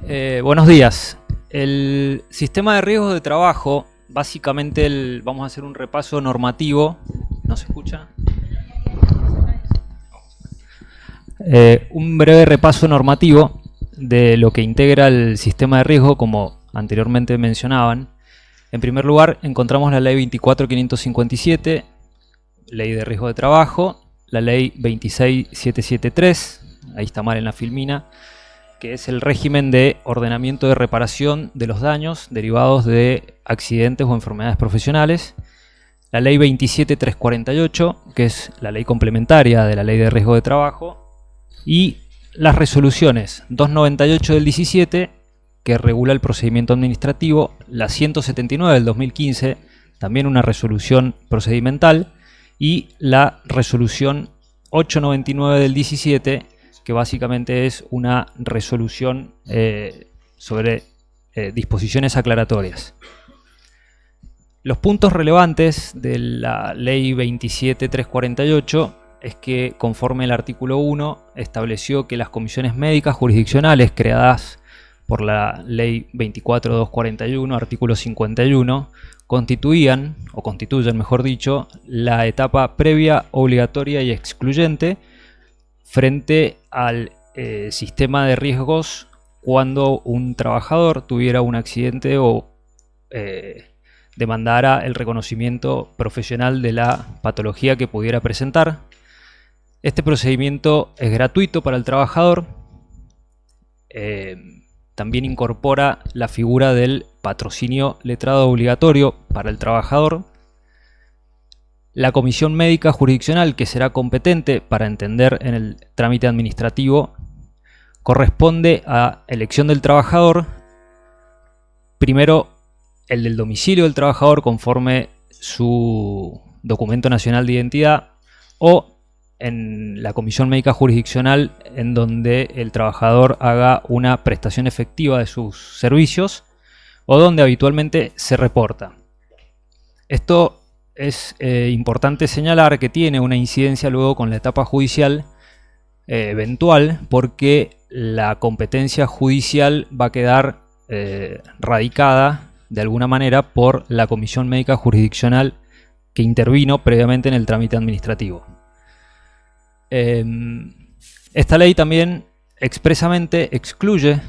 Buenos días. El sistema de riesgos de trabajo, básicamente vamos a hacer un repaso normativo. ¿No se escucha? Un breve repaso normativo de lo que integra el sistema de riesgo, como anteriormente mencionaban. En primer lugar, encontramos la ley 24.557, ley de riesgo de trabajo, la ley 26.773, ahí está mal en la filmina, que es el régimen de ordenamiento de reparación de los daños derivados de accidentes o enfermedades profesionales, la ley 27.348, que es la ley complementaria de la ley de riesgo de trabajo, y las resoluciones 298 del 17, que regula el procedimiento administrativo, la 179 del 2015, también una resolución procedimental, y la resolución 899 del 17, que básicamente es una resolución sobre disposiciones aclaratorias. Los puntos relevantes de la ley 27.348 es que, conforme el artículo 1, estableció que las comisiones médicas jurisdiccionales creadas por la ley 24.241, artículo 51, constituyen, mejor dicho, la etapa previa, obligatoria y excluyente frente al sistema de riesgos cuando un trabajador tuviera un accidente o demandara el reconocimiento profesional de la patología que pudiera presentar. Este procedimiento es gratuito para el trabajador. También incorpora la figura del patrocinio letrado obligatorio para el trabajador. La comisión médica jurisdiccional, que será competente para entender en el trámite administrativo, corresponde a elección del trabajador. Primero, el del domicilio del trabajador conforme su documento nacional de identidad, o en la comisión médica jurisdiccional en donde el trabajador haga una prestación efectiva de sus servicios o donde habitualmente se reporta. Esto es importante señalar que tiene una incidencia luego con la etapa judicial eventual, porque la competencia judicial va a quedar radicada de alguna manera por la comisión médica jurisdiccional que intervino previamente en el trámite administrativo. Esta ley también expresamente excluye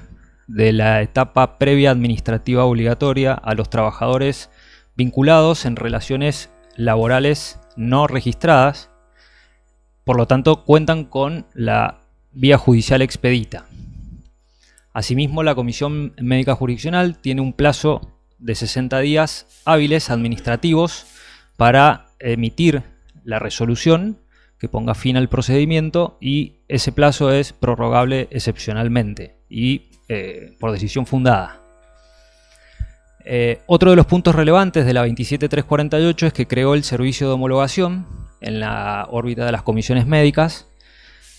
de la etapa previa administrativa obligatoria a los trabajadores vinculados en relaciones laborales no registradas, por lo tanto cuentan con la vía judicial expedita. Asimismo, la Comisión Médica Jurisdiccional tiene un plazo de 60 días hábiles administrativos para emitir la resolución que ponga fin al procedimiento, y ese plazo es prorrogable excepcionalmente y por decisión fundada. Otro de los puntos relevantes de la 27.348 es que creó el servicio de homologación en la órbita de las comisiones médicas.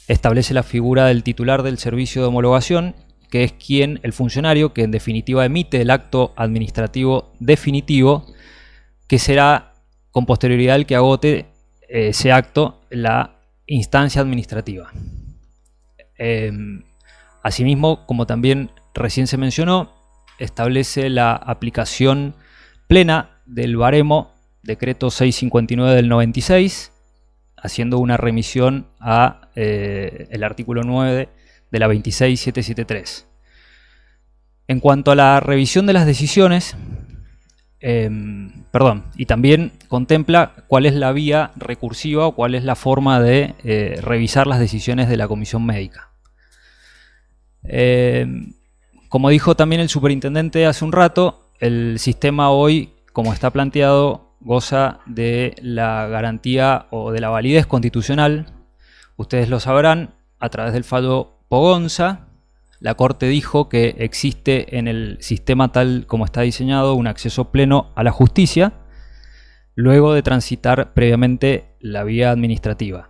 Establece la figura del titular del servicio de homologación, que es el funcionario que en definitiva emite el acto administrativo definitivo, que será con posterioridad el que agote ese acto la instancia administrativa. Asimismo, como también recién se mencionó, establece la aplicación plena del baremo decreto 659 del 96, haciendo una remisión a el artículo 9 de la 26.773. En cuanto a la revisión de las decisiones, y también contempla cuál es la vía recursiva o cuál es la forma de revisar las decisiones de la comisión médica. Como dijo también el superintendente hace un rato, el sistema hoy, como está planteado, goza de la garantía o de la validez constitucional. Ustedes lo sabrán a través del fallo Pogonza. La Corte dijo que existe en el sistema tal como está diseñado un acceso pleno a la justicia, luego de transitar previamente la vía administrativa.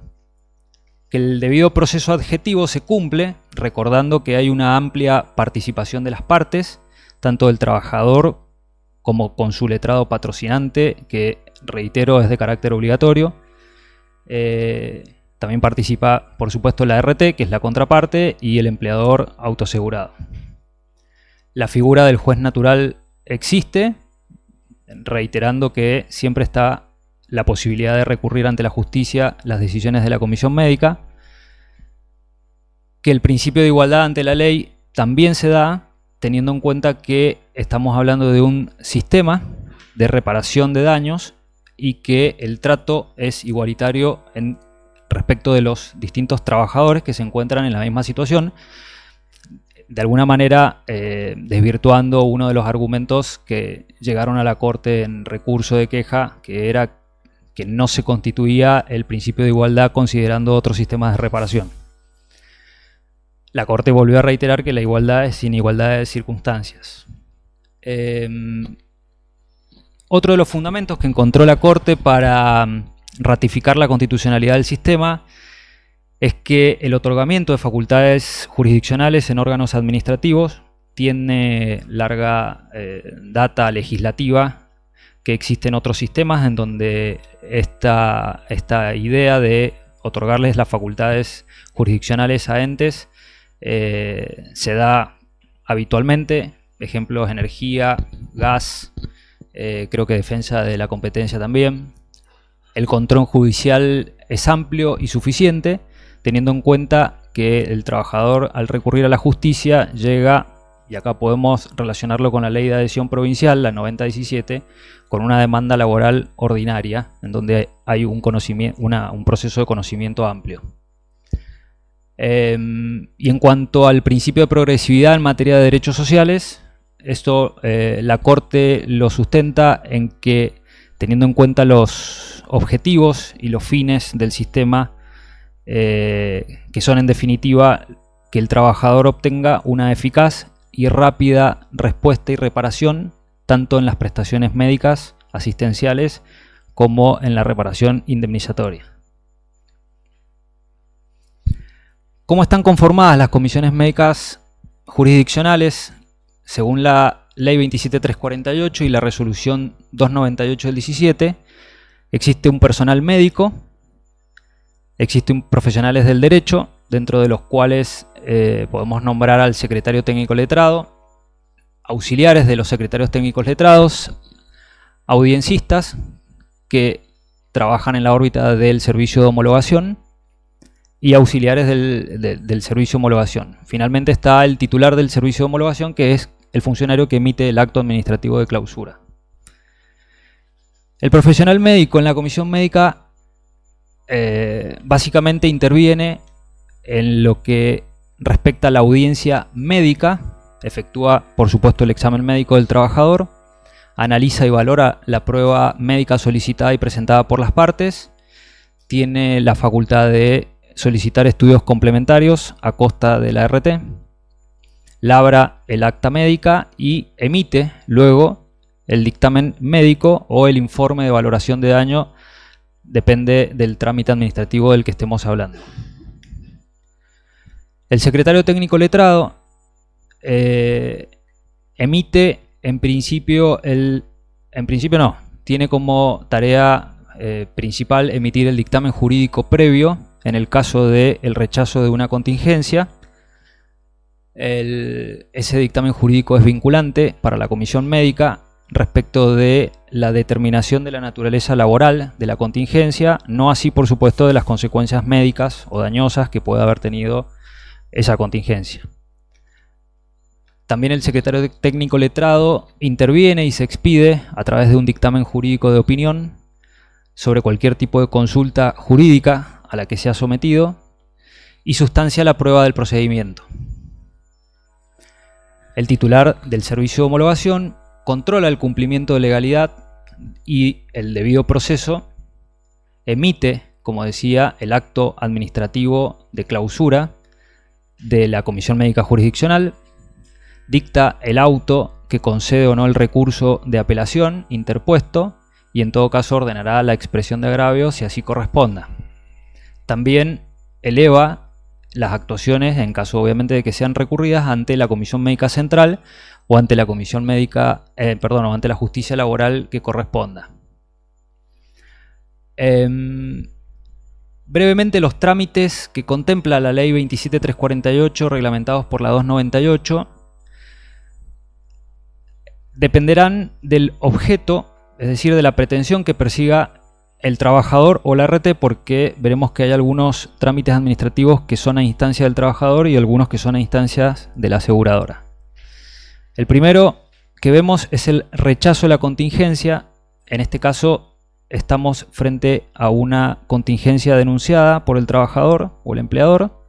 Que el debido proceso adjetivo se cumple, recordando que hay una amplia participación de las partes, tanto del trabajador como con su letrado patrocinante, que reitero es de carácter obligatorio. También participa, por supuesto, la RT, que es la contraparte, y el empleador autoasegurado. La figura del juez natural existe, reiterando que siempre está la posibilidad de recurrir ante la justicia las decisiones de la comisión médica, que el principio de igualdad ante la ley también se da teniendo en cuenta que estamos hablando de un sistema de reparación de daños y que el trato es igualitario respecto de los distintos trabajadores que se encuentran en la misma situación, de alguna manera desvirtuando uno de los argumentos que llegaron a la Corte en recurso de queja, que era que no se constituía el principio de igualdad considerando otros sistemas de reparación. La Corte volvió a reiterar que la igualdad es sin igualdad de circunstancias. Otro de los fundamentos que encontró la Corte para ratificar la constitucionalidad del sistema es que el otorgamiento de facultades jurisdiccionales en órganos administrativos tiene larga data legislativa que existe en otros sistemas en donde esta idea de otorgarles las facultades jurisdiccionales a entes se da habitualmente. Ejemplos: energía, gas, creo que defensa de la competencia también. El control judicial es amplio y suficiente, teniendo en cuenta que el trabajador, al recurrir a la justicia, llega, y acá podemos relacionarlo con la ley de adhesión provincial, la 9017, con una demanda laboral ordinaria, en donde hay un proceso de conocimiento amplio. Y en cuanto al principio de progresividad en materia de derechos sociales, esto la Corte lo sustenta en que, teniendo en cuenta los objetivos y los fines del sistema, que son en definitiva que el trabajador obtenga una eficaz y rápida respuesta y reparación tanto en las prestaciones médicas, asistenciales, como en la reparación indemnizatoria. ¿Cómo están conformadas las comisiones médicas jurisdiccionales? Según la Ley 27348 y la Resolución 298 del 17, existe un personal médico, existen profesionales del derecho, dentro de los cuales podemos nombrar al secretario técnico letrado, auxiliares de los secretarios técnicos letrados, audienciistas que trabajan en la órbita del servicio de homologación y auxiliares del servicio de homologación. Finalmente está el titular del servicio de homologación, que es el funcionario que emite el acto administrativo de clausura. El profesional médico en la comisión médica básicamente interviene en lo que respecta a la audiencia médica, efectúa por supuesto el examen médico del trabajador, analiza y valora la prueba médica solicitada y presentada por las partes, tiene la facultad de solicitar estudios complementarios a costa de la RT, labra el acta médica y emite luego el dictamen médico o el informe de valoración de daño, depende del trámite administrativo del que estemos hablando. El secretario técnico letrado emite tiene como tarea principal emitir el dictamen jurídico previo en el caso del rechazo de una contingencia. Ese dictamen jurídico es vinculante para la comisión médica respecto de la determinación de la naturaleza laboral de la contingencia, no así por supuesto de las consecuencias médicas o dañosas que pueda haber tenido esa contingencia. También el secretario técnico letrado interviene y se expide a través de un dictamen jurídico de opinión sobre cualquier tipo de consulta jurídica a la que se ha sometido y sustancia la prueba del procedimiento. El titular del servicio de homologación controla el cumplimiento de legalidad y el debido proceso, emite, como decía, el acto administrativo de clausura de la comisión médica jurisdiccional, dicta el auto que concede o no el recurso de apelación interpuesto y en todo caso ordenará la expresión de agravio si así corresponda. También eleva las actuaciones, en caso obviamente de que sean recurridas, ante la comisión médica central o ante la comisión médica, o ante la justicia laboral que corresponda. Brevemente, los trámites que contempla la Ley 27348 reglamentados por la 298 dependerán del objeto, es decir, de la pretensión que persiga el trabajador o la RT, porque veremos que hay algunos trámites administrativos que son a instancia del trabajador y algunos que son a instancias de la aseguradora. El primero que vemos es el rechazo de la contingencia. En este caso estamos frente a una contingencia denunciada por el trabajador o el empleador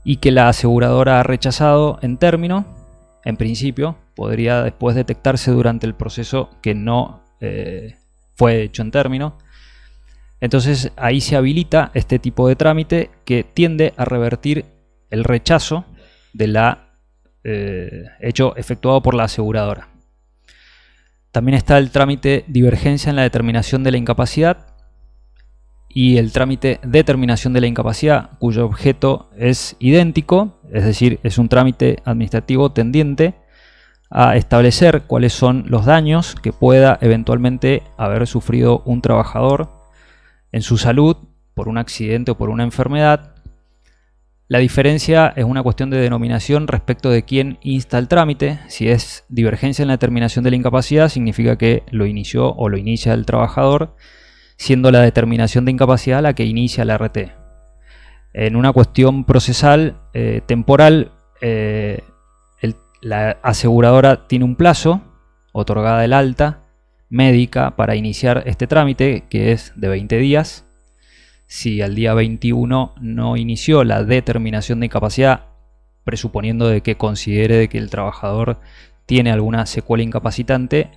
y que la aseguradora ha rechazado en término. En principio podría después detectarse durante el proceso que no fue hecho en término. Entonces ahí se habilita este tipo de trámite que tiende a revertir el rechazo de la hecho efectuado por la aseguradora. También está el trámite divergencia en la determinación de la incapacidad y el trámite determinación de la incapacidad, cuyo objeto es idéntico, es decir, es un trámite administrativo tendiente a establecer cuáles son los daños que pueda eventualmente haber sufrido un trabajador en su salud por un accidente o por una enfermedad. La diferencia es una cuestión de denominación respecto de quién insta el trámite. Si es divergencia en la determinación de la incapacidad, significa que lo inició o lo inicia el trabajador, siendo la determinación de incapacidad la que inicia la RT. En una cuestión procesal temporal, la aseguradora tiene un plazo, otorgada el alta médica, para iniciar este trámite, que es de 20 días. Si al día 21 no inició la determinación de incapacidad, presuponiendo de que considere de que el trabajador tiene alguna secuela incapacitante,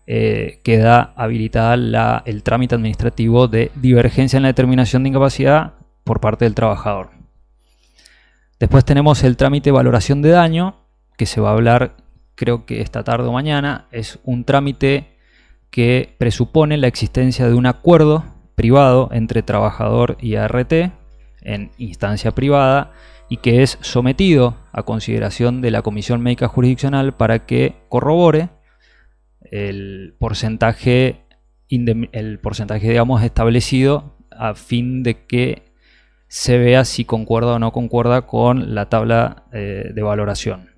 queda habilitada el trámite administrativo de divergencia en la determinación de incapacidad por parte del trabajador. Después tenemos el trámite de valoración de daño, que se va a hablar creo que esta tarde o mañana. Es un trámite que presupone la existencia de un acuerdo privado entre trabajador y ART en instancia privada y que es sometido a consideración de la Comisión Médica Jurisdiccional para que corrobore el porcentaje digamos, establecido a fin de que se vea si concuerda o no concuerda con la tabla de valoración.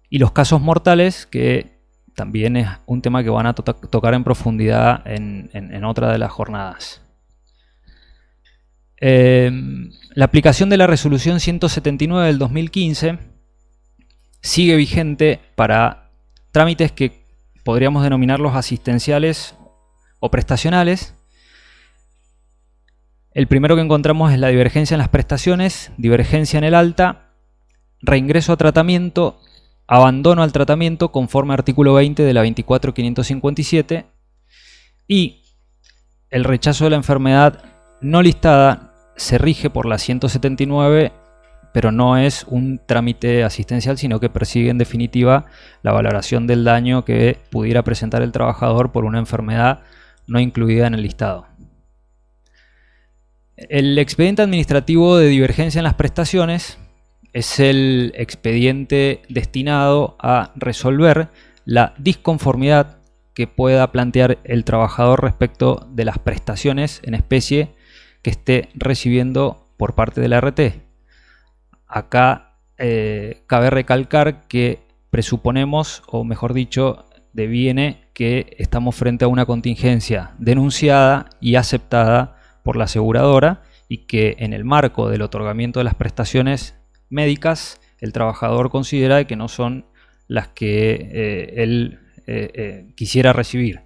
Y los casos mortales, que también es un tema que van a tocar en profundidad en otra de las jornadas. La aplicación de la resolución 179 del 2015 sigue vigente para trámites que podríamos denominarlos asistenciales o prestacionales. El primero que encontramos es la divergencia en las prestaciones, divergencia en el alta, reingreso a tratamiento, abandono al tratamiento conforme artículo 20 de la 24.557 y el rechazo de la enfermedad no listada se rige por la 179, pero no es un trámite asistencial, sino que persigue en definitiva la valoración del daño que pudiera presentar el trabajador por una enfermedad no incluida en el listado. El expediente administrativo de divergencia en las prestaciones es el expediente destinado a resolver la disconformidad que pueda plantear el trabajador respecto de las prestaciones en especie que esté recibiendo por parte de la RT. Acá cabe recalcar que presuponemos, o mejor dicho, deviene que estamos frente a una contingencia denunciada y aceptada por la aseguradora y que en el marco del otorgamiento de las prestaciones médicas el trabajador considera que no son las que él quisiera recibir.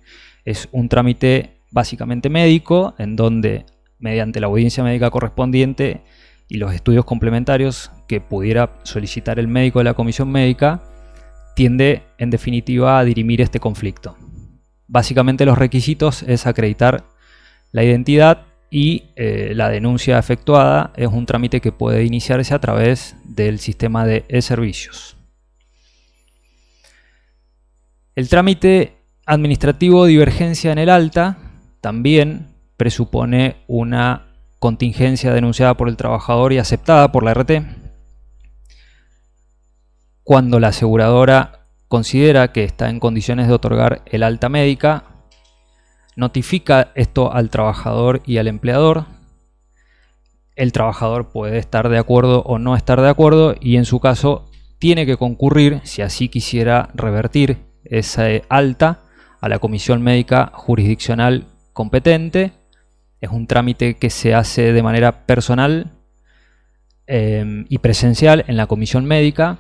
Es un trámite básicamente médico en donde mediante la audiencia médica correspondiente y los estudios complementarios que pudiera solicitar el médico de la comisión médica tiende en definitiva a dirimir este conflicto. Básicamente los requisitos es acreditar la identidad y la denuncia efectuada es un trámite que puede iniciarse a través del sistema de e-servicios. El trámite administrativo de divergencia en el alta también presupone una contingencia denunciada por el trabajador y aceptada por la RT. Cuando la aseguradora considera que está en condiciones de otorgar el alta médica, notifica esto al trabajador y al empleador. El trabajador puede estar de acuerdo o no estar de acuerdo y en su caso tiene que concurrir, si así quisiera revertir esa alta, a la comisión médica jurisdiccional competente. Es un trámite que se hace de manera personal y presencial en la comisión médica.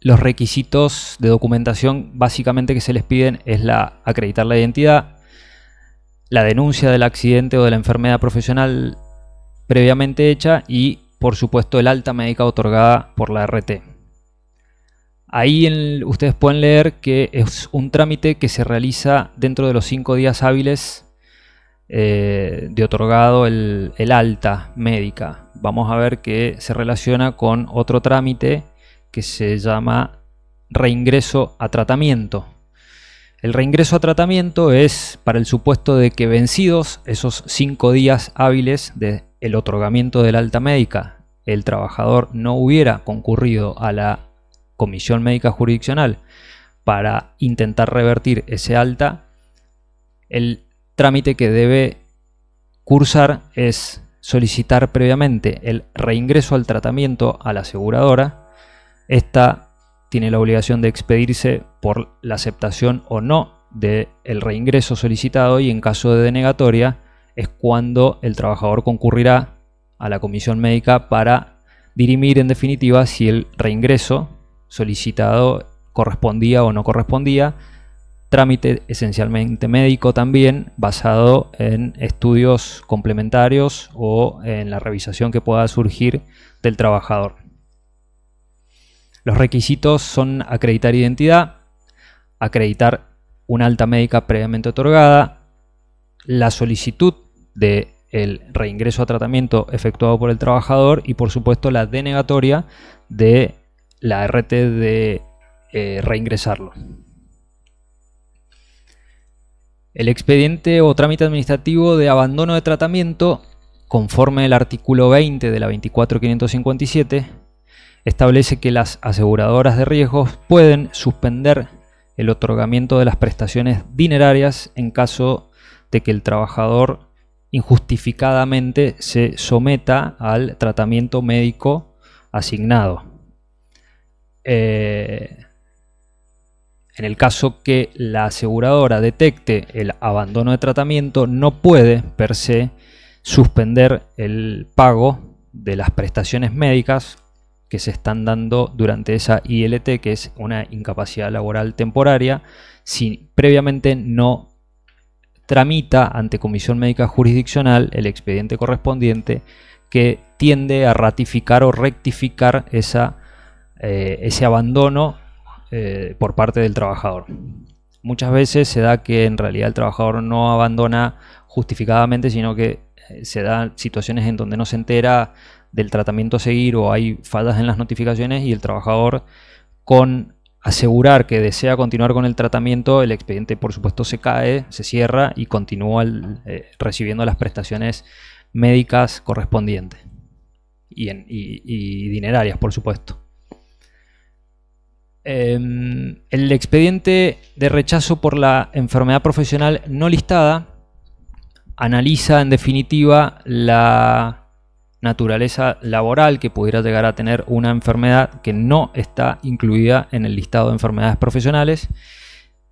Los requisitos de documentación básicamente que se les piden es acreditar la identidad, la denuncia del accidente o de la enfermedad profesional previamente hecha y, por supuesto, el alta médica otorgada por la RT. Ahí ustedes pueden leer que es un trámite que se realiza dentro de los 5 días hábiles de otorgado el alta médica. Vamos a ver que se relaciona con otro trámite que se llama reingreso a tratamiento. El reingreso a tratamiento es para el supuesto de que, vencidos esos 5 días hábiles del otorgamiento del alta médica, el trabajador no hubiera concurrido a la comisión médica jurisdiccional para intentar revertir ese alta, el trámite que debe cursar es solicitar previamente el reingreso al tratamiento a la aseguradora. Esta tiene la obligación de expedirse por la aceptación o no del reingreso solicitado, y en caso de denegatoria es cuando el trabajador concurrirá a la comisión médica para dirimir en definitiva si el reingreso solicitado correspondía o no correspondía. Trámite esencialmente médico también, basado en estudios complementarios o en la revisación que pueda surgir del trabajador. Los requisitos son acreditar identidad, acreditar una alta médica previamente otorgada, la solicitud del reingreso a tratamiento efectuado por el trabajador y, por supuesto, la denegatoria de la RT de reingresarlo. El expediente o trámite administrativo de abandono de tratamiento, conforme el artículo 20 de la 24.557, establece que las aseguradoras de riesgos pueden suspender el otorgamiento de las prestaciones dinerarias en caso de que el trabajador injustificadamente se someta al tratamiento médico asignado. En el caso que la aseguradora detecte el abandono de tratamiento, no puede per se suspender el pago de las prestaciones médicas que se están dando durante esa ILT, que es una incapacidad laboral temporaria, si previamente no tramita ante comisión médica jurisdiccional el expediente correspondiente que tiende a ratificar o rectificar ese abandono por parte del trabajador. Muchas veces se da que en realidad el trabajador no abandona justificadamente, sino que se dan situaciones en donde no se entera del tratamiento a seguir o hay fallas en las notificaciones, y el trabajador, con asegurar que desea continuar con el tratamiento, el expediente por supuesto se cae, se cierra y continúa recibiendo las prestaciones médicas correspondientes y dinerarias, por supuesto. El expediente de rechazo por la enfermedad profesional no listada analiza en definitiva la naturaleza laboral que pudiera llegar a tener una enfermedad que no está incluida en el listado de enfermedades profesionales.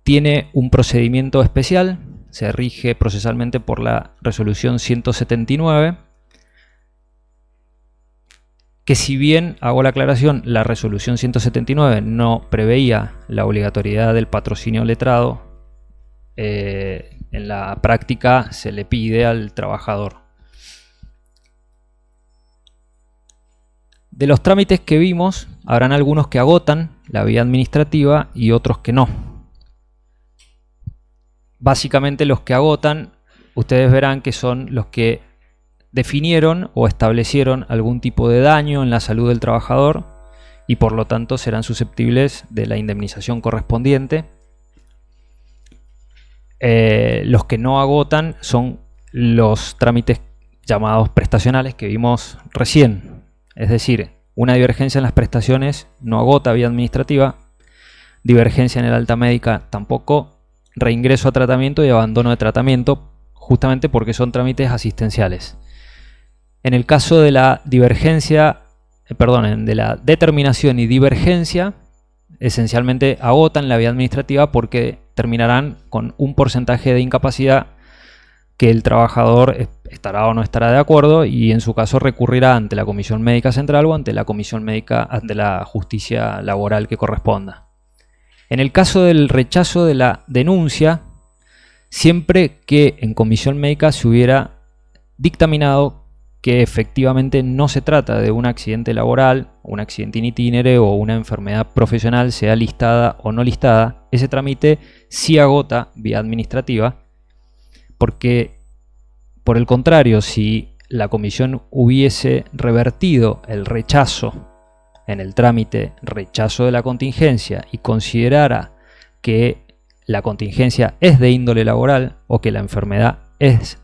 Tiene un procedimiento especial, se rige procesalmente por la resolución 179, que, si bien, hago la aclaración, la resolución 179 no preveía la obligatoriedad del patrocinio letrado, en la práctica se le pide al trabajador. De los trámites que vimos, habrán algunos que agotan la vía administrativa y otros que no. Básicamente los que agotan, ustedes verán que son los que definieron o establecieron algún tipo de daño en la salud del trabajador y por lo tanto serán susceptibles de la indemnización correspondiente. Los que no agotan son los trámites llamados prestacionales que vimos recién. Es decir, una divergencia en las prestaciones no agota vía administrativa, divergencia en el alta médica tampoco, reingreso a tratamiento y abandono de tratamiento, justamente porque son trámites asistenciales. En el caso de la divergencia de la determinación y divergencia, esencialmente agotan la vía administrativa porque terminarán con un porcentaje de incapacidad que el trabajador estará o no estará de acuerdo y en su caso recurrirá ante la Comisión Médica Central o ante la Comisión Médica ante la justicia laboral que corresponda. En el caso del rechazo de la denuncia, siempre que en Comisión Médica se hubiera dictaminado que efectivamente no se trata de un accidente laboral, un accidente in itinere o una enfermedad profesional, sea listada o no listada, ese trámite sí agota vía administrativa, porque por el contrario, si la comisión hubiese revertido el rechazo en el trámite rechazo de la contingencia y considerara que la contingencia es de índole laboral o que la enfermedad es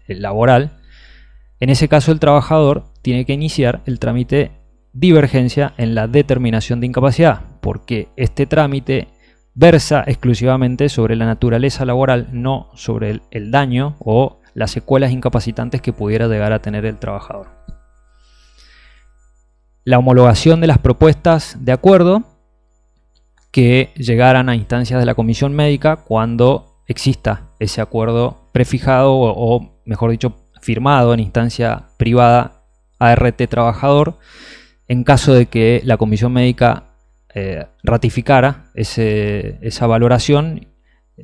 laboral, en ese caso el trabajador tiene que iniciar el trámite divergencia en la determinación de incapacidad, porque este trámite versa exclusivamente sobre la naturaleza laboral, no sobre el daño o las secuelas incapacitantes que pudiera llegar a tener el trabajador. La homologación de las propuestas de acuerdo que llegaran a instancias de la comisión médica cuando exista ese acuerdo prefijado o mejor dicho, firmado en instancia privada ART trabajador, en caso de que la comisión médica ratificara esa valoración,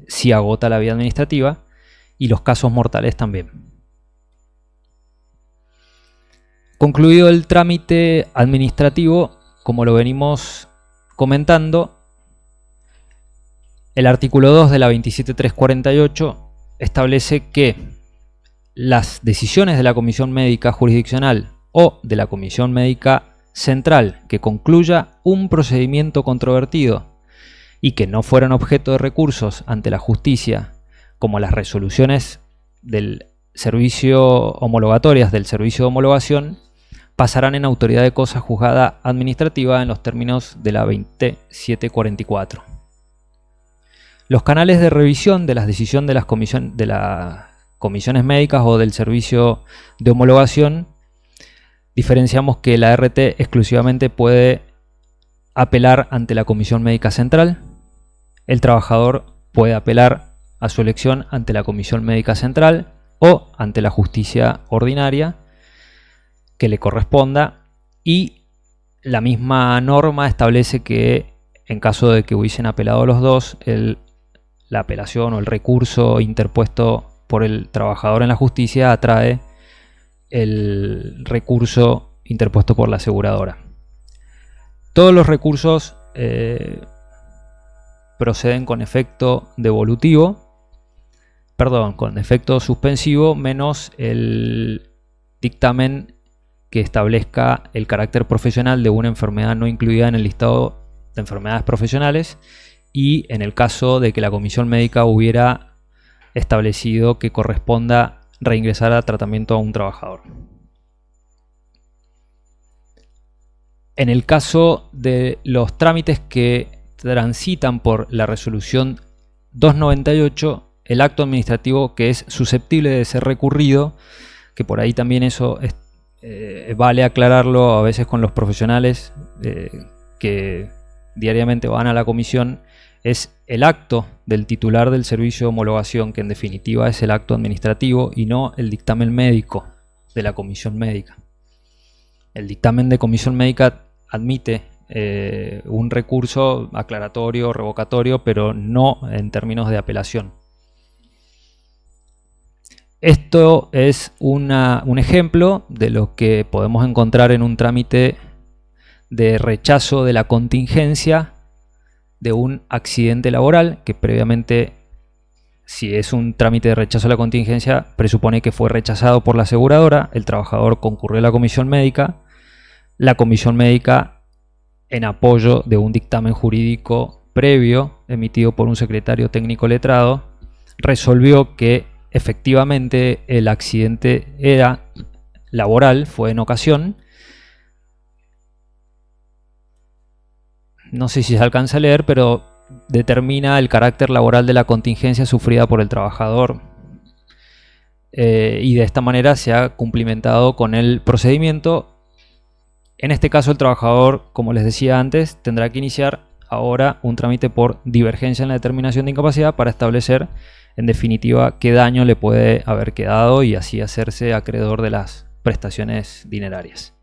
si agota la vía administrativa, y los casos mortales también. Concluido el trámite administrativo, como lo venimos comentando, el artículo 2 de la 27348 establece que las decisiones de la Comisión Médica Jurisdiccional o de la Comisión Médica Central que concluya un procedimiento controvertido y que no fueran objeto de recursos ante la justicia, como las resoluciones del servicio homologatorias del servicio de homologación, pasarán en autoridad de cosa juzgada administrativa en los términos de la 20744. Los canales de revisión de las decisiones de las comisiones médicas o del servicio de homologación, diferenciamos que la ART exclusivamente puede apelar ante la Comisión Médica Central, el trabajador puede apelar a su elección ante la Comisión Médica Central o ante la justicia ordinaria que le corresponda, y la misma norma establece que en caso de que hubiesen apelado los dos, la apelación o el recurso interpuesto por el trabajador en la justicia atrae el recurso interpuesto por la aseguradora. Todos los recursos proceden con efecto con efecto suspensivo, menos el dictamen que establezca el carácter profesional de una enfermedad no incluida en el listado de enfermedades profesionales, y en el caso de que la comisión médica hubiera establecido que corresponda reingresar a tratamiento a un trabajador. En el caso de los trámites que transitan por la resolución 298, el acto administrativo que es susceptible de ser recurrido, que por ahí también eso vale aclararlo a veces con los profesionales que diariamente van a la comisión, es el acto del titular del servicio de homologación, que en definitiva es el acto administrativo y no el dictamen médico de la comisión médica. El dictamen de comisión médica admite un recurso aclaratorio o revocatorio, pero no en términos de apelación. Esto es un ejemplo de lo que podemos encontrar en un trámite de rechazo de la contingencia de un accidente laboral, que previamente, si es un trámite de rechazo de la contingencia, presupone que fue rechazado por la aseguradora, el trabajador concurrió a la comisión médica en apoyo de un dictamen jurídico previo emitido por un secretario técnico letrado, resolvió que efectivamente el accidente era laboral, fue en ocasión. No sé si se alcanza a leer, pero determina el carácter laboral de la contingencia sufrida por el trabajador. Y de esta manera se ha cumplimentado con el procedimiento En este caso el trabajador, como les decía antes, tendrá que iniciar ahora un trámite por divergencia en la determinación de incapacidad para establecer en definitiva qué daño le puede haber quedado y así hacerse acreedor de las prestaciones dinerarias.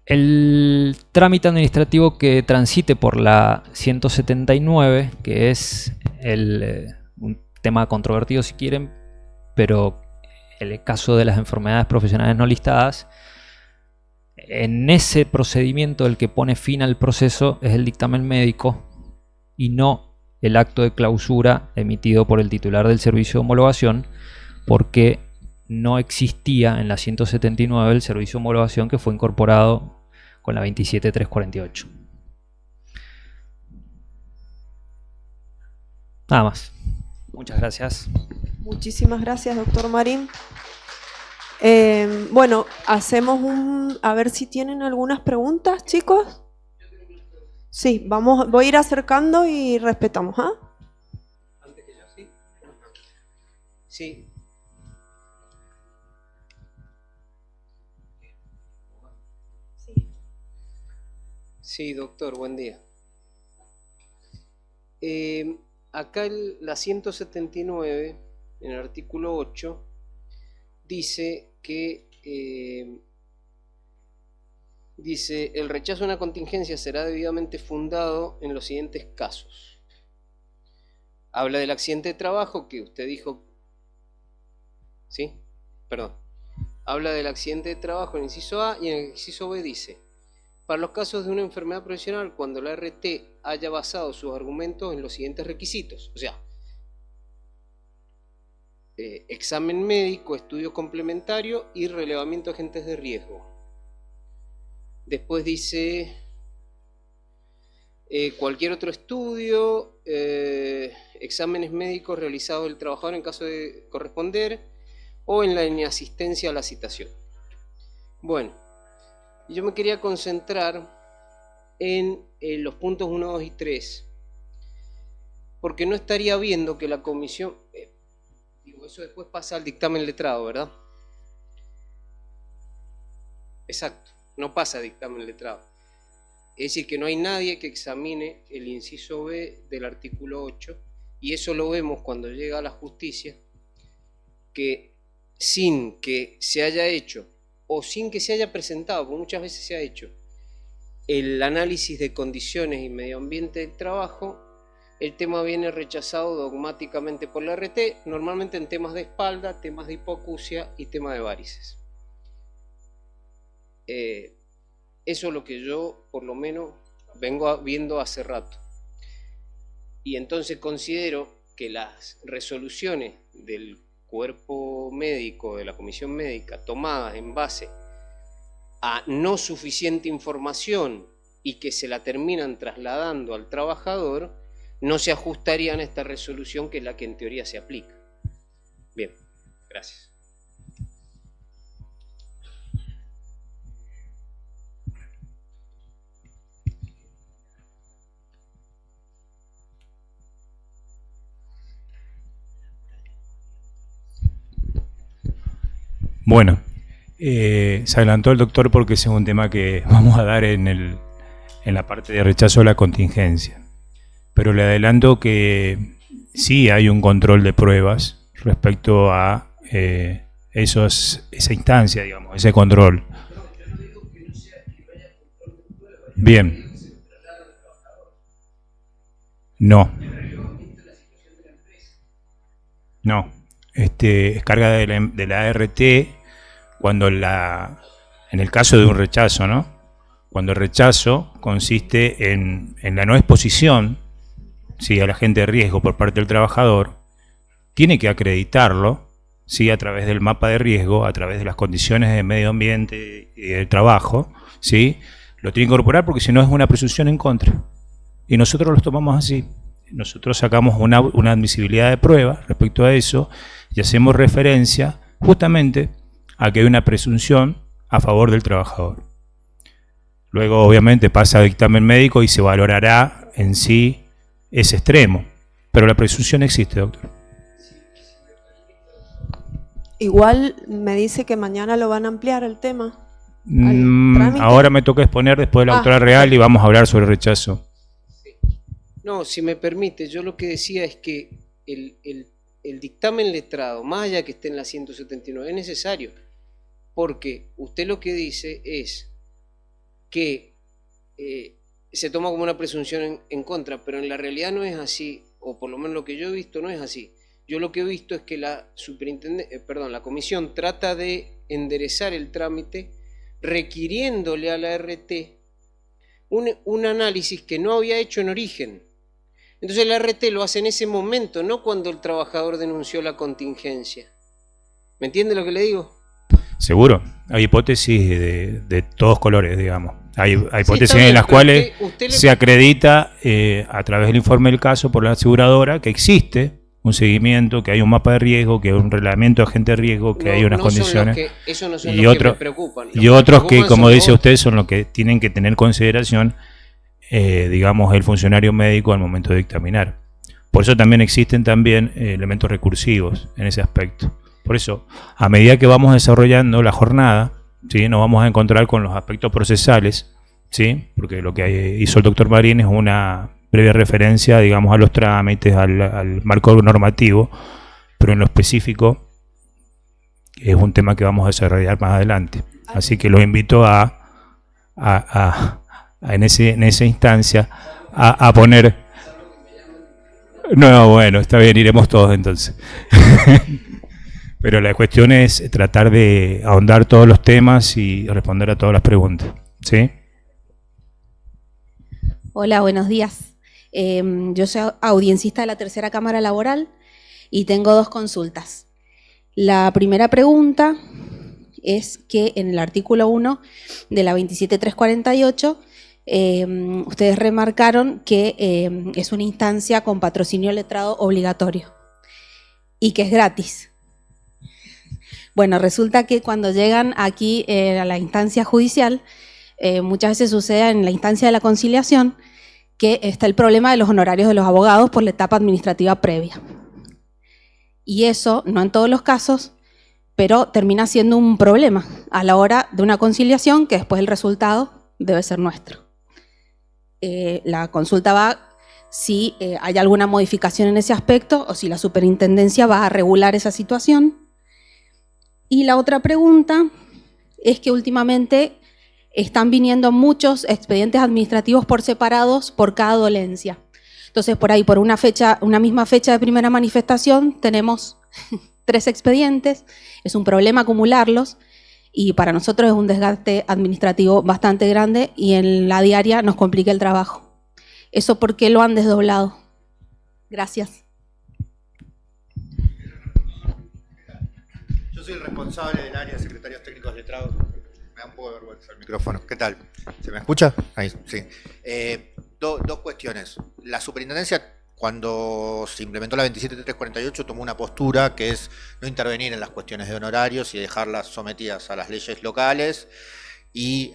El trámite administrativo que transite por la 179, que es un tema controvertido si quieren, pero en el caso de las enfermedades profesionales no listadas, en ese procedimiento el que pone fin al proceso es el dictamen médico y no el acto de clausura emitido por el titular del servicio de homologación, porque no existía en la 179 el servicio de homologación que fue incorporado con la 27348. Nada más. Muchas gracias. Muchísimas gracias, doctor Marín. Bueno, hacemos a ver si tienen algunas preguntas, chicos. Sí, voy a ir acercando y respetamos, ¿ah? Antes que yo, sí. Sí. Sí, doctor, buen día. Acá la 179, en el artículo 8, dice que el rechazo a una contingencia será debidamente fundado en los siguientes casos. Habla del accidente de trabajo que usted dijo. ¿Sí? Perdón. Habla del accidente de trabajo en el inciso A y en el inciso B dice: para los casos de una enfermedad profesional, cuando la RT haya basado sus argumentos en los siguientes requisitos. O sea, examen médico, estudio complementario y relevamiento de agentes de riesgo. Después dice cualquier otro estudio, exámenes médicos realizados del trabajador en caso de corresponder o en la inasistencia a la citación. Bueno, yo me quería concentrar en los puntos 1, 2 y 3, porque no estaría viendo que la comisión... eso después pasa al dictamen letrado, ¿verdad? Exacto, no pasa a dictamen letrado. Es decir, que no hay nadie que examine el inciso B del artículo 8, y eso lo vemos cuando llega a la justicia, que sin que se haya hecho, o sin que se haya presentado, porque muchas veces se ha hecho, el análisis de condiciones y medio ambiente del trabajo, el tema viene rechazado dogmáticamente por la RT, normalmente en temas de espalda, temas de hipoacusia y temas de varices. Eso es lo que yo, por lo menos, vengo viendo hace rato. Y entonces considero que las resoluciones del cuerpo médico, de la comisión médica, tomadas en base a no suficiente información y que se la terminan trasladando al trabajador, no se ajustarían a esta resolución, que es la que en teoría se aplica. Bien, gracias. Bueno, se adelantó el doctor porque ese es un tema que vamos a dar en la parte de rechazo a la contingencia. Pero le adelanto que sí hay un control de pruebas respecto a esa instancia, digamos, ese control. Bien. No. No. Es carga de la ART cuando en el caso de un rechazo, ¿no? Cuando el rechazo consiste en la no exposición, ¿sí?, al agente de riesgo por parte del trabajador, tiene que acreditarlo, ¿sí?, a través del mapa de riesgo, a través de las condiciones de medio ambiente y del trabajo, ¿sí? Lo tiene que incorporar porque si no es una presunción en contra. Y nosotros los tomamos así. Nosotros sacamos una admisibilidad de prueba respecto a eso y hacemos referencia justamente a que hay una presunción a favor del trabajador. Luego, obviamente, pasa a dictamen médico y se valorará en sí ese extremo. Pero la presunción existe, doctor. Igual me dice que mañana lo van a ampliar el tema. ¿Trámite? Ahora me toca exponer después de la autora real y vamos a hablar sobre el rechazo. No, si me permite, yo lo que decía es que el dictamen letrado, más allá que esté en la 179, es necesario, porque usted lo que dice es que se toma como una presunción en contra, pero en la realidad no es así, o por lo menos lo que yo he visto no es así. Yo lo que he visto es que la comisión trata de enderezar el trámite requiriéndole a la RT un análisis que no había hecho en origen. Entonces la RT lo hace en ese momento, no cuando el trabajador denunció la contingencia. ¿Me entiende lo que le digo? Seguro, hay hipótesis de todos colores, digamos. Hay hipótesis bien, en las pero cuales usted se acredita a través del informe del caso por la aseguradora que existe un seguimiento, que hay un mapa de riesgo, que hay un reglamento de agente de riesgo, que hay unas condiciones. Eso no son y los que otros me preocupan. y otros que, como dice usted, son los que tienen que tener consideración, digamos, el funcionario médico al momento de dictaminar. Por eso también existen elementos recursivos en ese aspecto. Por eso, a medida que vamos desarrollando la jornada, ¿sí?, nos vamos a encontrar con los aspectos procesales, ¿sí?, porque lo que hizo el doctor Marín es una previa referencia, digamos, a los trámites, al marco normativo, pero en lo específico es un tema que vamos a desarrollar más adelante. Así que los invito en esa instancia a poner... No, bueno, está bien, iremos todos entonces. Pero la cuestión es tratar de ahondar todos los temas y responder a todas las preguntas. ¿Sí? Hola, buenos días. Yo soy audiencista de la Tercera Cámara Laboral y tengo dos consultas. La primera pregunta es que en el artículo 1 de la 27348 ustedes remarcaron que es una instancia con patrocinio letrado obligatorio y que es gratis. Bueno, resulta que cuando llegan aquí a la instancia judicial, muchas veces sucede en la instancia de la conciliación que está el problema de los honorarios de los abogados por la etapa administrativa previa. Y eso, no en todos los casos, pero termina siendo un problema a la hora de una conciliación que después el resultado debe ser nuestro. La consulta va si hay alguna modificación en ese aspecto o si la superintendencia va a regular esa situación. Y la otra pregunta es que últimamente están viniendo muchos expedientes administrativos por separados por cada dolencia. Entonces, por ahí, por una misma fecha de primera manifestación, tenemos 3 expedientes. Es un problema acumularlos y para nosotros es un desgaste administrativo bastante grande y en la diaria nos complica el trabajo. ¿Eso por qué lo han desdoblado? Gracias. Yo soy el responsable del área de secretarios técnicos letrados. Me da un poco de vergüenza el micrófono. ¿Qué tal? ¿Se me escucha? Ahí, sí. Dos cuestiones. La superintendencia, cuando se implementó la 27348, tomó una postura que es no intervenir en las cuestiones de honorarios y dejarlas sometidas a las leyes locales y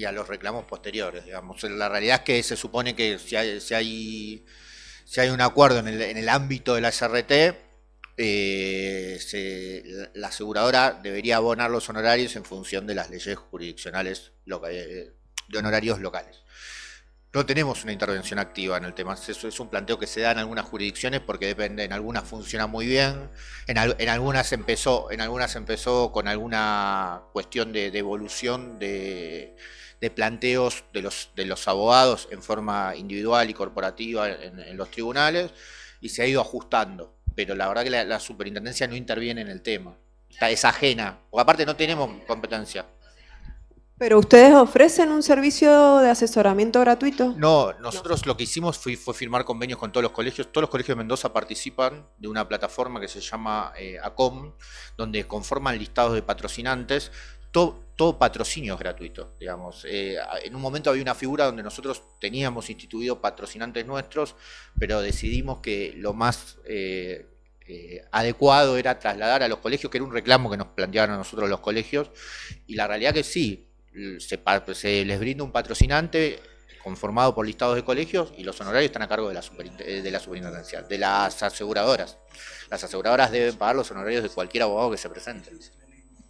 a los reclamos posteriores, digamos. La realidad es que se supone que si hay un acuerdo en el ámbito de la SRT, la aseguradora debería abonar los honorarios en función de las leyes jurisdiccionales de honorarios locales. No tenemos una intervención activa en el tema. Eso es un planteo que se da en algunas jurisdicciones porque depende, en algunas funciona muy bien, en algunas empezó con alguna cuestión de evolución de planteos de los abogados en forma individual y corporativa en los tribunales y se ha ido ajustando. Pero la verdad que la superintendencia no interviene en el tema. Es ajena, porque aparte no tenemos competencia. ¿Pero ustedes ofrecen un servicio de asesoramiento gratuito? No, nosotros lo que hicimos fue firmar convenios con todos los colegios. Todos los colegios de Mendoza participan de una plataforma que se llama ACOM, donde conforman listados de patrocinantes. Todo patrocinio es gratuito, digamos. En un momento había una figura donde nosotros teníamos instituido patrocinantes nuestros, pero decidimos que lo más adecuado era trasladar a los colegios, que era un reclamo que nos plantearon a nosotros los colegios, y la realidad que sí, se les brinda un patrocinante conformado por listados de colegios y los honorarios están a cargo de la superintendencia, de las aseguradoras. Las aseguradoras deben pagar los honorarios de cualquier abogado que se presente.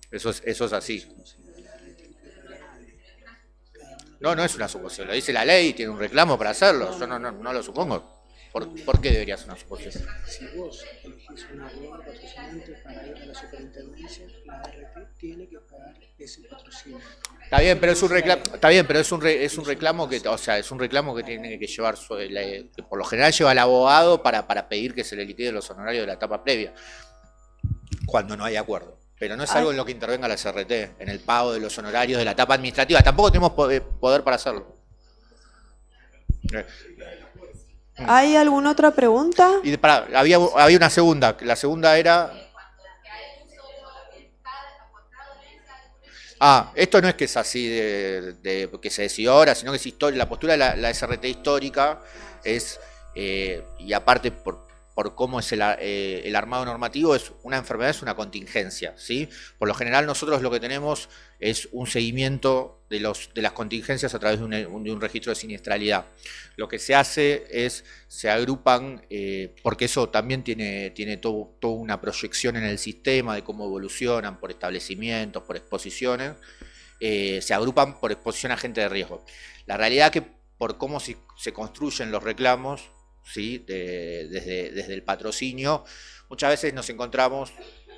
Eso es así. No es una suposición, lo dice la ley, tiene un reclamo para hacerlo, yo no lo supongo. ¿Por qué debería ser una suposición? Si vos elegís un abogado patrocinante para ir a la superintendencia, la ART tiene que pagar ese patrocinio. Está bien, pero es un reclamo que, o sea, es un reclamo que tiene que llevar, que por lo general lleva al abogado para pedir que se le liquiden los honorarios de la etapa previa, cuando no hay acuerdo. Pero no es algo en lo que intervenga la CRT, en el pago de los honorarios de la etapa administrativa. Tampoco tenemos poder para hacerlo. ¿Hay alguna otra pregunta? Y había una segunda. La segunda era... esto no es que es así de que se decidió ahora, sino que es historia. La postura de la SRT histórica es, y aparte por cómo es el armado normativo, es una enfermedad, es una contingencia, ¿sí? Por lo general nosotros lo que tenemos es un seguimiento de las contingencias a través de un registro de siniestralidad. Lo que se hace es, se agrupan, porque eso también tiene toda una proyección en el sistema de cómo evolucionan por establecimientos, por exposiciones, se agrupan por exposición a agente de riesgo. La realidad es que por cómo se construyen los reclamos, ¿sí? Desde el patrocinio, muchas veces nos encontramos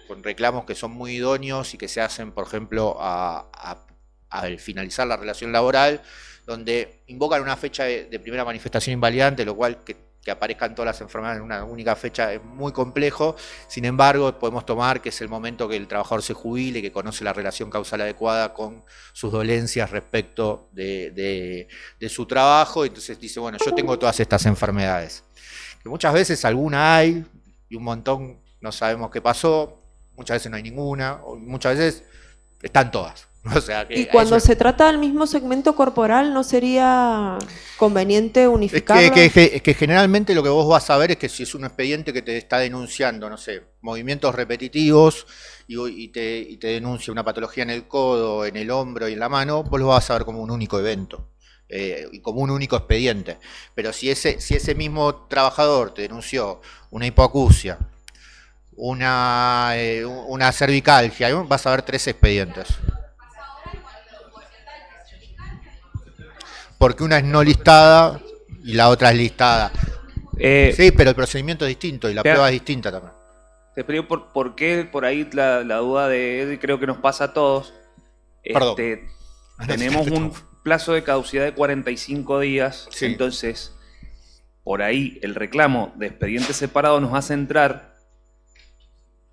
con reclamos que son muy idóneos y que se hacen, por ejemplo, al finalizar la relación laboral, donde invocan una fecha de primera manifestación invalidante, lo cual que aparezcan todas las enfermedades en una única fecha es muy complejo. Sin embargo, podemos tomar que es el momento que el trabajador se jubile, que conoce la relación causal adecuada con sus dolencias respecto de su trabajo, entonces dice, bueno, yo tengo todas estas enfermedades. Que muchas veces alguna hay y un montón no sabemos qué pasó, muchas veces no hay ninguna, o muchas veces están todas. O sea, que y cuando se trata del mismo segmento corporal, ¿no sería conveniente unificarlo? Es que generalmente lo que vos vas a ver es que si es un expediente que te está denunciando, no sé, movimientos repetitivos y te denuncia una patología en el codo, en el hombro y en la mano, vos lo vas a ver como un único evento. Y como un único expediente. Pero si ese mismo trabajador te denunció una hipoacusia, una cervicalgia, vas a ver 3 expedientes. Porque una es no listada y la otra es listada. Sí, pero el procedimiento es distinto y la prueba es distinta también. Te pregunto por qué por ahí la duda de creo que nos pasa a todos. Perdón. Tenemos un plazo de caducidad de 45 días, sí. Entonces por ahí el reclamo de expediente separado nos hace entrar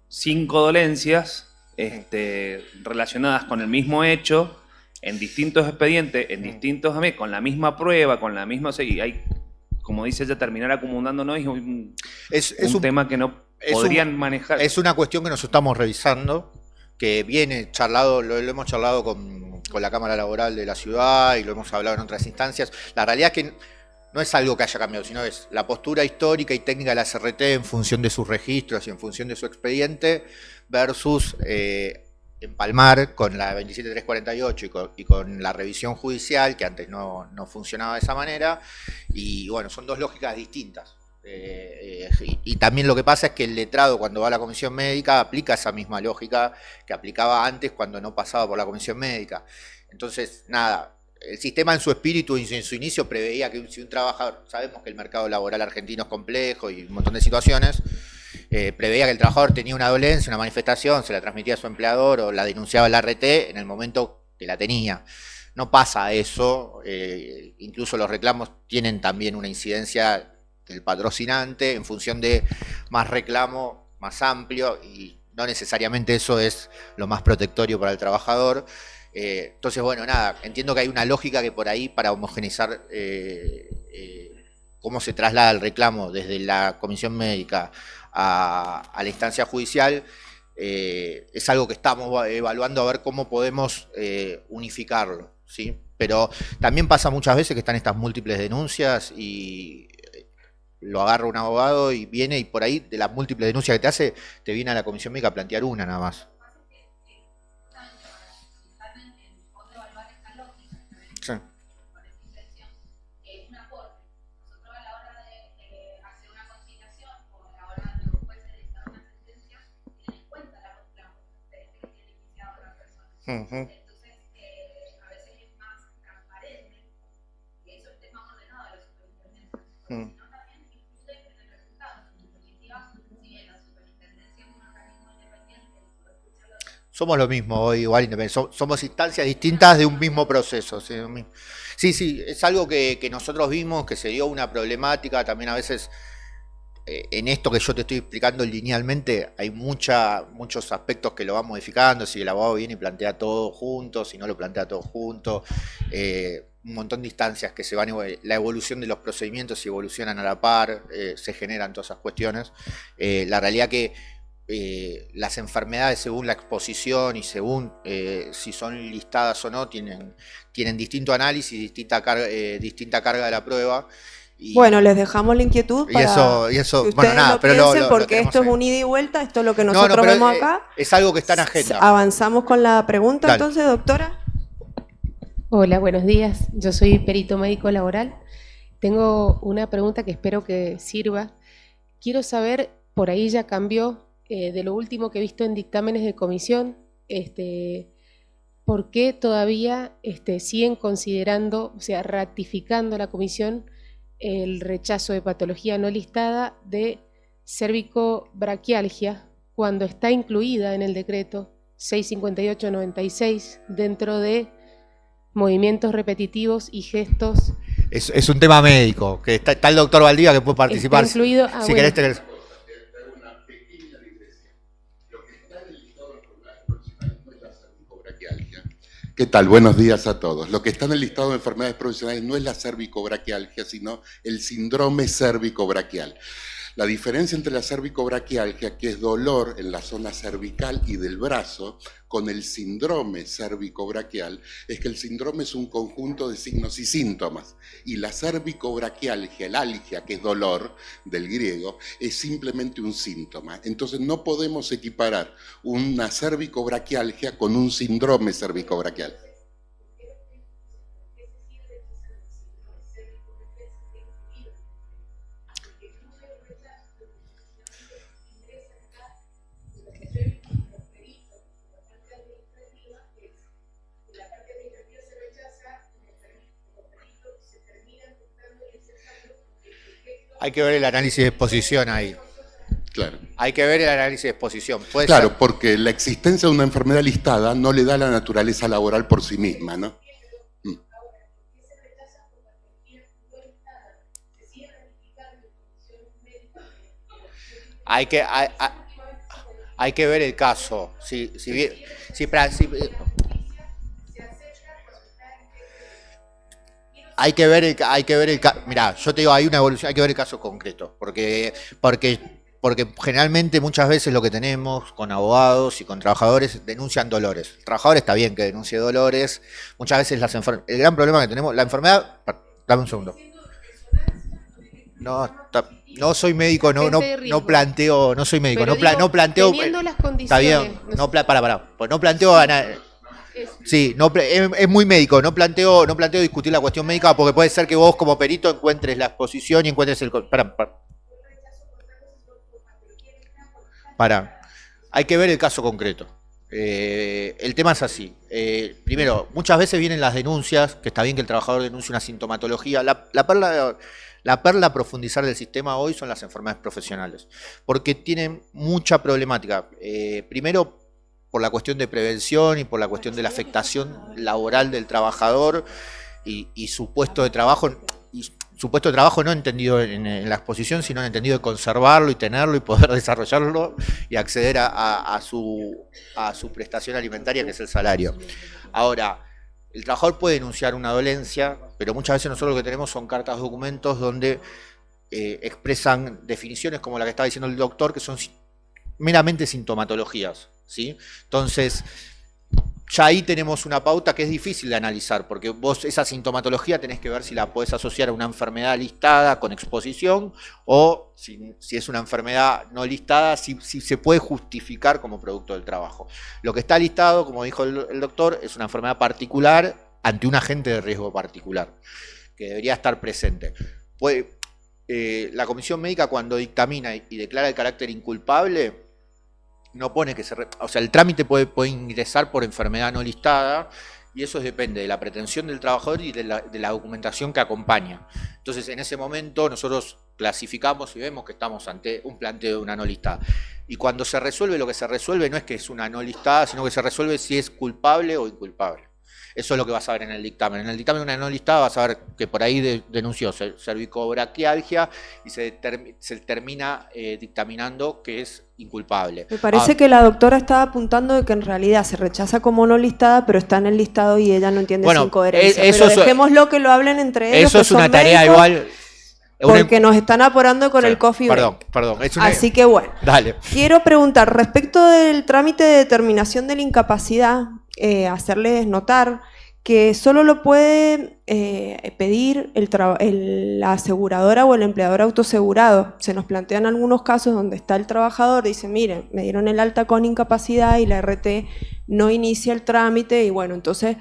5 dolencias relacionadas con el mismo hecho, en distintos expedientes, en distintos con la misma prueba, con la misma... y hay, como dice ella, terminar acumulándonos y un tema que no podrían manejar. Es una cuestión que nos estamos revisando, que viene charlado, lo hemos charlado con la Cámara Laboral de la ciudad y lo hemos hablado en otras instancias. La realidad es que no es algo que haya cambiado, sino es la postura histórica y técnica de la CRT en función de sus registros y en función de su expediente versus empalmar con la 27348 y con la revisión judicial, que antes no funcionaba de esa manera, y bueno, son 2 lógicas distintas. Y también lo que pasa es que el letrado, cuando va a la comisión médica, aplica esa misma lógica que aplicaba antes cuando no pasaba por la comisión médica. Entonces, nada, el sistema en su espíritu y en su inicio preveía que si un trabajador, sabemos que el mercado laboral argentino es complejo y un montón de situaciones, preveía que el trabajador tenía una dolencia, una manifestación, se la transmitía a su empleador o la denunciaba al ART en el momento que la tenía. No pasa eso, incluso los reclamos tienen también una incidencia del patrocinante en función de más reclamo, más amplio, y no necesariamente eso es lo más protectorio para el trabajador. Entonces, bueno, nada, entiendo que hay una lógica que por ahí para homogeneizar cómo se traslada el reclamo desde la comisión médica a la instancia judicial, es algo que estamos evaluando a ver cómo podemos unificarlo, ¿sí? Pero también pasa muchas veces que están estas múltiples denuncias y lo agarra un abogado y viene y por ahí de las múltiples denuncias que te hace, te viene a la comisión médica a plantear una nada más. Sí. Ujú. Mm. Somos lo mismo hoy, igual independiente. Somos instancias distintas de un mismo proceso. Sí, sí, sí, es algo que nosotros vimos, que se dio una problemática también a veces. En esto que yo te estoy explicando linealmente, hay muchos aspectos que lo van modificando. Si el abogado viene y plantea todo junto, si no lo plantea todo junto, un montón de instancias que se van, la evolución de los procedimientos si evolucionan a la par, se generan todas esas cuestiones. La realidad que las enfermedades, según la exposición y según si son listadas o no, tienen distinto análisis, distinta carga de la prueba. Bueno, les dejamos la inquietud para y eso, que ustedes bueno, nada, lo pero piensen, porque tenemos esto es ahí. un ida y vuelta, esto es lo que nosotros pero, vemos acá. Es algo que está en agenda. Avanzamos con la pregunta, Dale. entonces, doctora. Hola, buenos días. Yo soy perito médico laboral. Tengo una pregunta que espero que sirva. Quiero saber, por ahí ya cambió, de lo último que he visto en dictámenes de comisión, ¿por qué todavía siguen considerando, o sea, ratificando la comisión el rechazo de patología no listada de cervicobraquialgia cuando está incluida en el decreto 658/96 dentro de movimientos repetitivos y gestos? Es un tema médico, que está el doctor Valdivia que puede participar. Está incluido, si querés, te querés. ¿Qué tal? Buenos días a todos. Lo que está en el listado de enfermedades profesionales no es la cervicobraquialgia, sino el síndrome cervicobraquial. La diferencia entre la cervicobraquialgia, que es dolor en la zona cervical y del brazo, con el síndrome cervicobraquial, es que el síndrome es un conjunto de signos y síntomas. Y la cervicobraquialgia, el algia, que es dolor del griego, es simplemente un síntoma. Entonces no podemos equiparar una cervicobraquialgia con un síndrome cervicobraquial. Hay que ver el análisis de exposición ahí. Claro. Hay que ver el análisis de exposición. ¿Puede Claro, ser? porque la existencia de una enfermedad listada no le da la naturaleza laboral por sí misma, ¿no? Hay que ver el caso. Hay que ver el caso. Mirá, yo te digo, hay una evolución, hay que ver el caso concreto, porque generalmente muchas veces lo que tenemos con abogados y con trabajadores denuncian dolores. El trabajador está bien que denuncie dolores, muchas veces el gran problema que tenemos, la enfermedad, dame un segundo. No soy médico, no planteo, no soy médico, no planteo. Teniendo las condiciones, está bien, pues no planteo a nadie. Sí, es muy médico, no planteo discutir la cuestión médica porque puede ser que vos como perito encuentres la exposición y encuentres el... Hay que ver el caso concreto. El tema es así. Primero, muchas veces vienen las denuncias, que está bien que el trabajador denuncie una sintomatología. La perla a profundizar del sistema hoy son las enfermedades profesionales, porque tienen mucha problemática. Primero, por la cuestión de prevención y por la cuestión de la afectación laboral del trabajador y su puesto de trabajo, no entendido en la exposición, sino en entendido de conservarlo y tenerlo y poder desarrollarlo y acceder a su prestación alimentaria, que es el salario. Ahora, el trabajador puede denunciar una dolencia, pero muchas veces nosotros lo que tenemos son cartas documentos donde expresan definiciones como la que estaba diciendo el doctor, que son meramente sintomatologías, ¿sí? Entonces, ya ahí tenemos una pauta que es difícil de analizar, porque vos esa sintomatología tenés que ver si la podés asociar a una enfermedad listada con exposición o si es una enfermedad no listada, si se puede justificar como producto del trabajo. Lo que está listado, como dijo el doctor, es una enfermedad particular ante un agente de riesgo particular, que debería estar presente. La comisión médica, cuando dictamina y declara el carácter inculpable, no pone que o sea, el trámite puede ingresar por enfermedad no listada, y eso depende de la pretensión del trabajador y de la documentación que acompaña. Entonces, en ese momento nosotros clasificamos y vemos que estamos ante un planteo de una no listada. Y cuando se resuelve, lo que se resuelve no es que es una no listada, sino que se resuelve si es culpable o inculpable. Eso es lo que vas a ver en el dictamen. En el dictamen de una no listada vas a ver que por ahí denunció cervicobraquialgia y se termina dictaminando que es inculpable. Me parece que la doctora estaba apuntando de que en realidad se rechaza como no listada, pero está en el listado y ella no entiende esa incoherencia. Pero dejémoslo que lo hablen entre ellos. Eso es una tarea igual. Porque nos están apurando con el coffee break. Perdón. Así que bueno. Dale. Quiero preguntar, respecto del trámite de determinación de la incapacidad, hacerles notar que solo lo puede pedir la aseguradora o el empleador autoasegurado. Se nos plantean algunos casos donde está el trabajador, dice, miren, me dieron el alta con incapacidad y la RT no inicia el trámite y bueno, entonces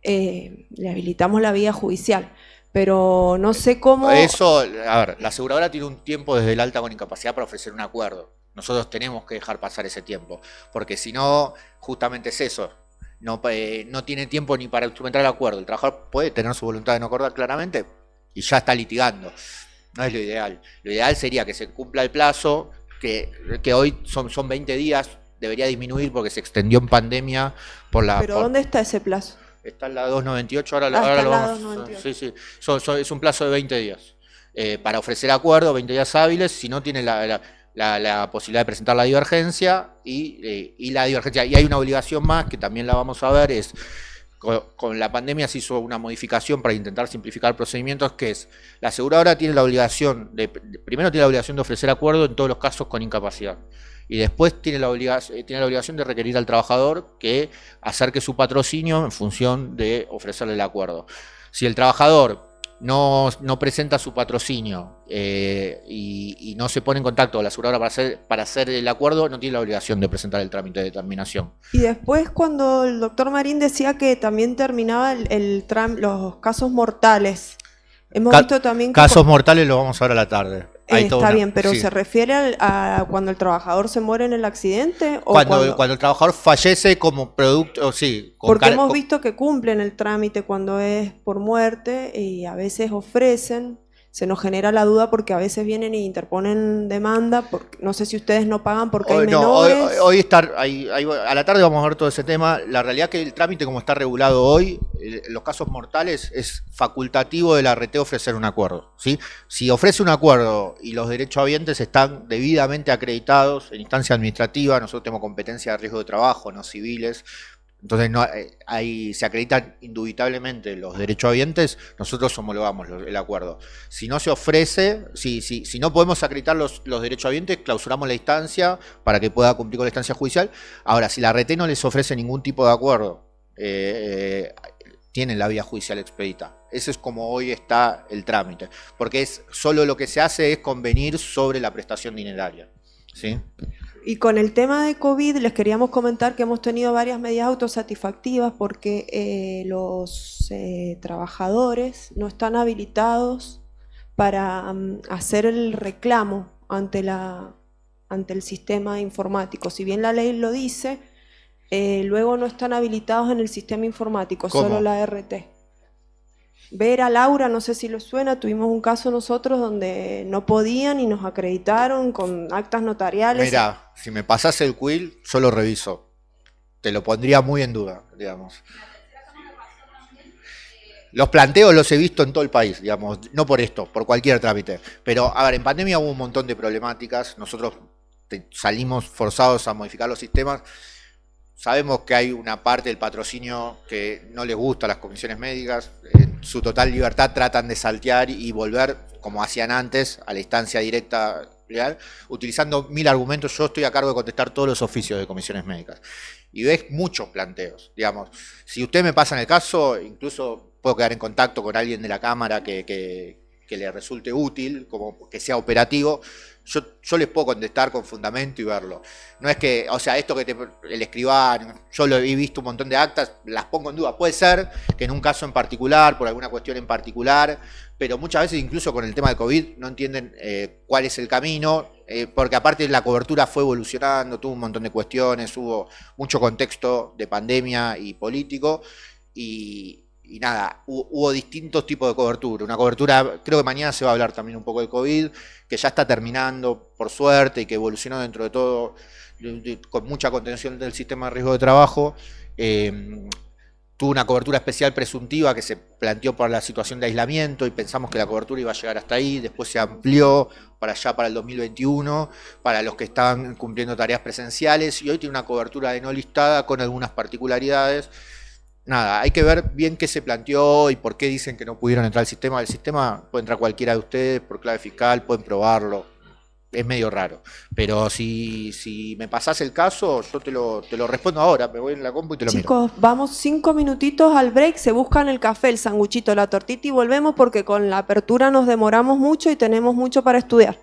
le habilitamos la vía judicial. Pero no sé cómo... Eso, a ver, la aseguradora tiene un tiempo desde el alta con incapacidad para ofrecer un acuerdo. Nosotros tenemos que dejar pasar ese tiempo, porque si no, justamente es eso. No tiene tiempo ni para instrumentar el acuerdo. El trabajador puede tener su voluntad de no acordar claramente y ya está litigando. No es lo ideal. Lo ideal sería que se cumpla el plazo, que hoy son 20 días, debería disminuir porque se extendió en pandemia por la... ¿Pero dónde está ese plazo? Está en la 298, ahora está lo la vamos. 298. Sí. Es un plazo de 20 días. Para ofrecer acuerdo, 20 días hábiles, si no tiene la posibilidad de presentar la divergencia y la divergencia. Y hay una obligación más que también la vamos a ver, es con la pandemia se hizo una modificación para intentar simplificar procedimientos, que es la aseguradora tiene la obligación primero tiene la obligación de ofrecer acuerdo en todos los casos con incapacidad. Y después tiene la obligación de requerir al trabajador que acerque su patrocinio en función de ofrecerle el acuerdo. Si el trabajador no presenta su patrocinio y no se pone en contacto con la aseguradora para hacer el acuerdo, no tiene la obligación de presentar el trámite de determinación. Y después cuando el doctor Marín decía que también terminaba los casos mortales, hemos visto también que... Casos mortales lo vamos a ver a la tarde. Está bien, pero sí. ¿se refiere a cuando el trabajador se muere en el accidente? O cuando el trabajador fallece como producto, sí. Porque hemos visto que cumplen el trámite cuando es por muerte y a veces ofrecen, se nos genera la duda porque a veces vienen y interponen demanda, porque, no sé si ustedes no pagan porque hay menores. Hoy a la tarde vamos a ver todo ese tema. La realidad es que el trámite como está regulado hoy, los casos mortales, es facultativo de la RT ofrecer un acuerdo, ¿sí? Si ofrece un acuerdo y los derechohabientes están debidamente acreditados en instancia administrativa, nosotros tenemos competencia de riesgo de trabajo, no civiles. Entonces se acreditan indubitablemente los derechohabientes, nosotros homologamos el acuerdo. Si no se ofrece, si no podemos acreditar los derechohabientes, clausuramos la instancia para que pueda cumplir con la instancia judicial. Ahora, si la RT no les ofrece ningún tipo de acuerdo, tienen la vía judicial expedita. Ese es como hoy está el trámite, porque solo lo que se hace es convenir sobre la prestación dineraria, ¿sí? Y con el tema de COVID les queríamos comentar que hemos tenido varias medidas autosatisfactivas porque los trabajadores no están habilitados para hacer el reclamo ante el sistema informático. Si bien la ley lo dice, luego no están habilitados en el sistema informático, ¿Cómo? Solo la RT. Vera, Laura, no sé si les suena, tuvimos un caso nosotros donde no podían y nos acreditaron con actas notariales. Mira, si me pasas el quill, yo lo reviso. Te lo pondría muy en duda, digamos. Los planteos los he visto en todo el país, digamos, no por esto, por cualquier trámite. Pero, a ver, en pandemia hubo un montón de problemáticas, nosotros salimos forzados a modificar los sistemas. Sabemos que hay una parte del patrocinio que no les gusta a las comisiones médicas, en su total libertad tratan de saltear y volver, como hacían antes, a la instancia directa legal, utilizando 1000 argumentos. Yo estoy a cargo de contestar todos los oficios de comisiones médicas. Y ves muchos planteos, digamos. Si usted me pasa en el caso, incluso puedo quedar en contacto con alguien de la Cámara que le resulte útil, como que sea operativo. Yo les puedo contestar con fundamento y verlo. No es que, o sea, esto que el escribano, yo lo he visto un montón de actas, las pongo en duda. Puede ser que en un caso en particular, por alguna cuestión en particular, pero muchas veces incluso con el tema del COVID no entienden cuál es el camino porque aparte la cobertura fue evolucionando, tuvo un montón de cuestiones, hubo mucho contexto de pandemia y político, y nada, hubo distintos tipos de cobertura. Una cobertura, creo que mañana se va a hablar también un poco del COVID, que ya está terminando, por suerte, y que evolucionó dentro de todo, con mucha contención del sistema de riesgo de trabajo. Tuvo una cobertura especial presuntiva que se planteó por la situación de aislamiento y pensamos que la cobertura iba a llegar hasta ahí, después se amplió para allá para el 2021, para los que estaban cumpliendo tareas presenciales, y hoy tiene una cobertura de no listada con algunas particularidades. Nada, hay que ver bien qué se planteó y por qué dicen que no pudieron entrar al sistema. El sistema puede entrar cualquiera de ustedes por clave fiscal, pueden probarlo. Es medio raro, pero si me pasás el caso, yo te lo respondo ahora, me voy en la compu y te lo miro. Chicos, vamos 5 minutitos al break, se buscan el café, el sanguchito, la tortita y volvemos porque con la apertura nos demoramos mucho y tenemos mucho para estudiar.